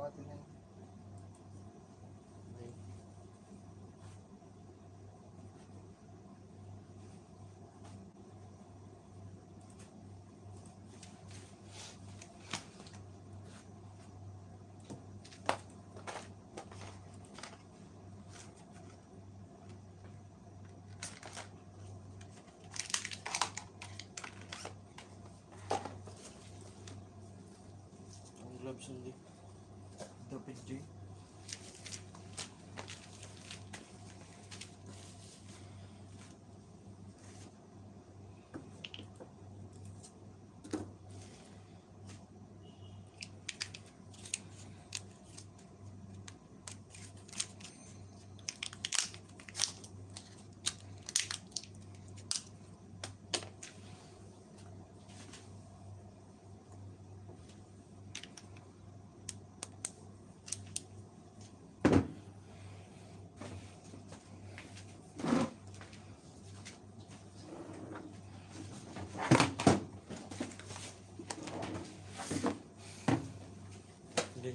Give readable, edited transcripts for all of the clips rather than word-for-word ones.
kalahati na yun. Okay. Ang gloves hindi. Dapat J. Hindi.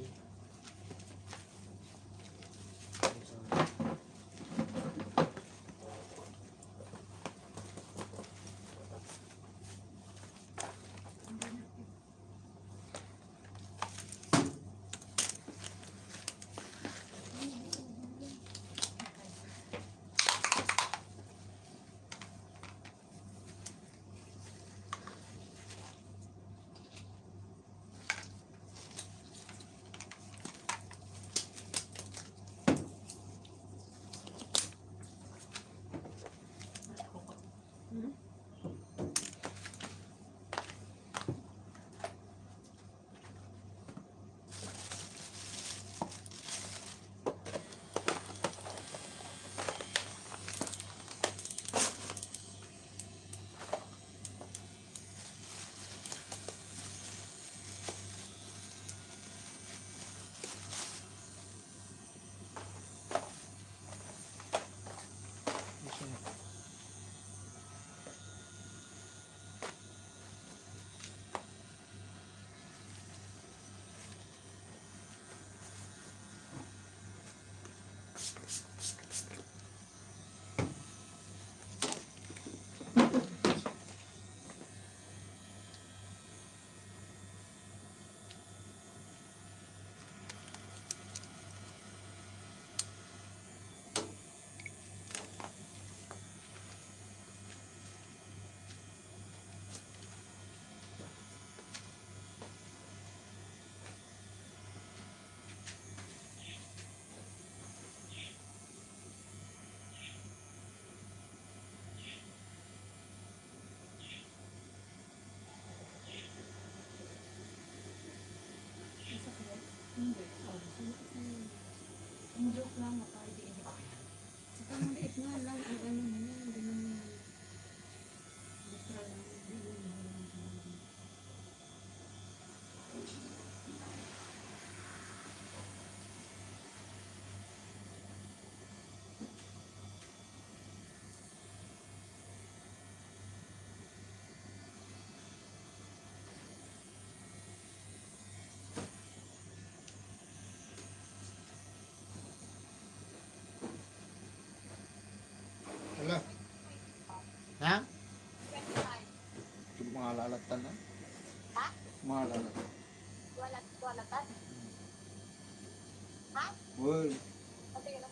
Hindi. Ang joke lang, makaidi-idi ko. Saka maliit nga lang, ang ano niya, hindi naman literal lang. Wala. Ha? Mga lalatan na. Ha? Mga lalatan. Walatan? Ha? Uy. Pati ka lang.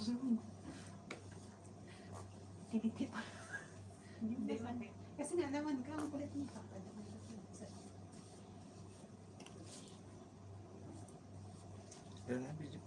Tinitip. Hindi ba? Kasi nga naman ka, ang kulit mo pa. Pero na, video.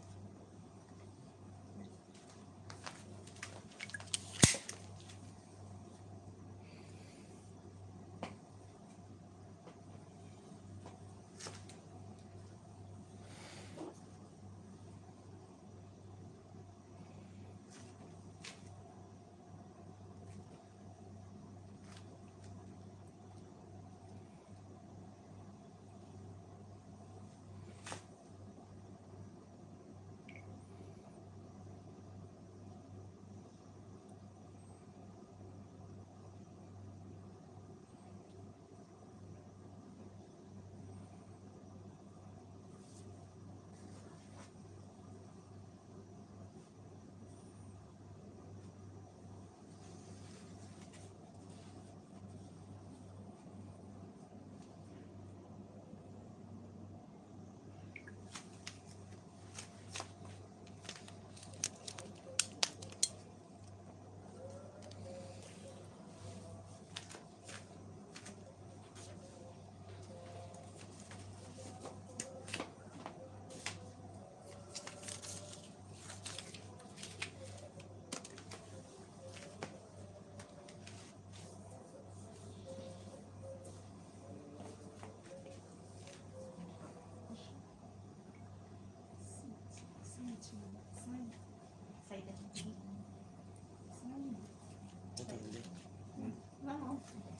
Hindi.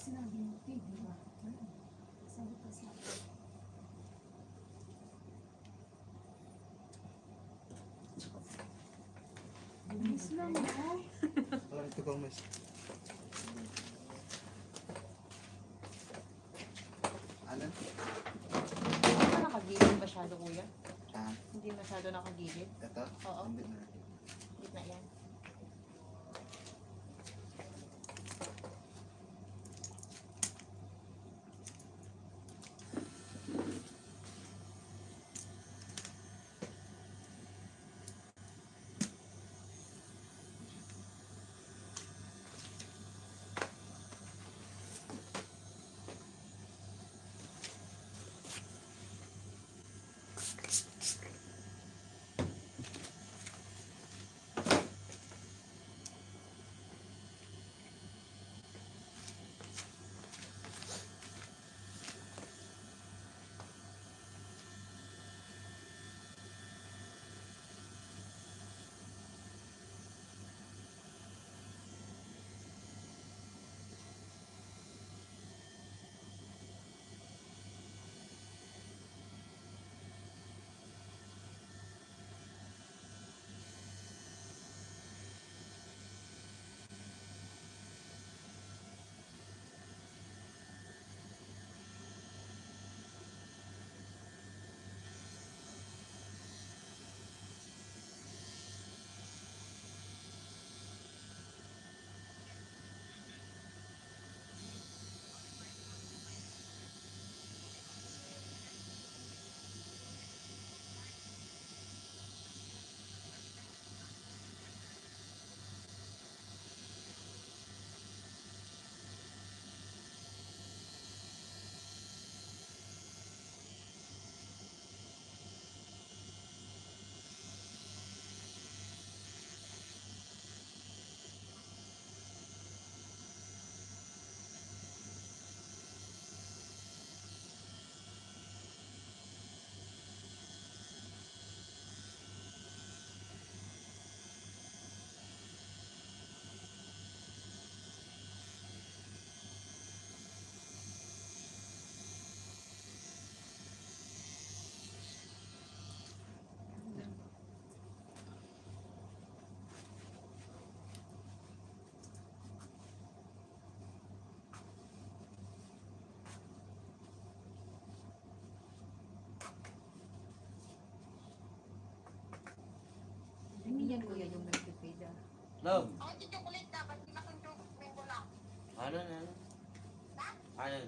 Sinabi mo, di ba? Sabi ko sa Bilis lang mo. Wala ito kang mas. Ano? Nakagilid masyado, kuya? Ah, Hindi masyado nakagilid? ito? Oo. Hindi na. Gitna yan. Yan, kuya, yung nag-prepare. No. Ako si chocolate dapat, hindi na kung mango lang. Ano? Ano? Ayun.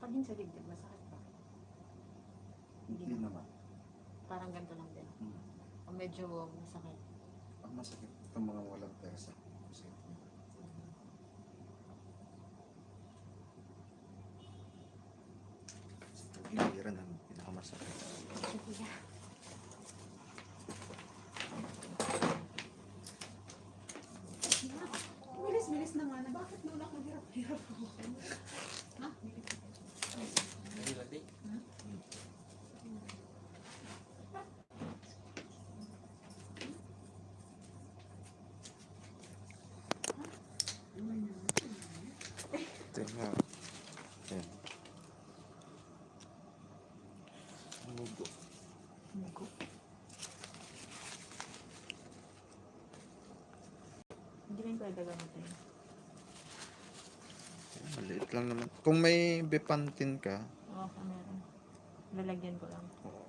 Lakad din sa dibdib, masakit pa. Hindi naman. Parang ganito lang din. Hmm. O medyo masakit. Ang masakit itong mga walang persa. Masakit. Hiliran ang pinakamasakit. Sige, kuya. Bilis-bilis naman. Bakit nung ako hirap-hirap ako? Ha? Hindi lang di. Tingnan. Yan. Mugo. Mugo. Hindi rin pwede gamitin. Maliit lang naman. Kung may Bepantin ka, Oo, meron. Lalagyan ko lang. oo.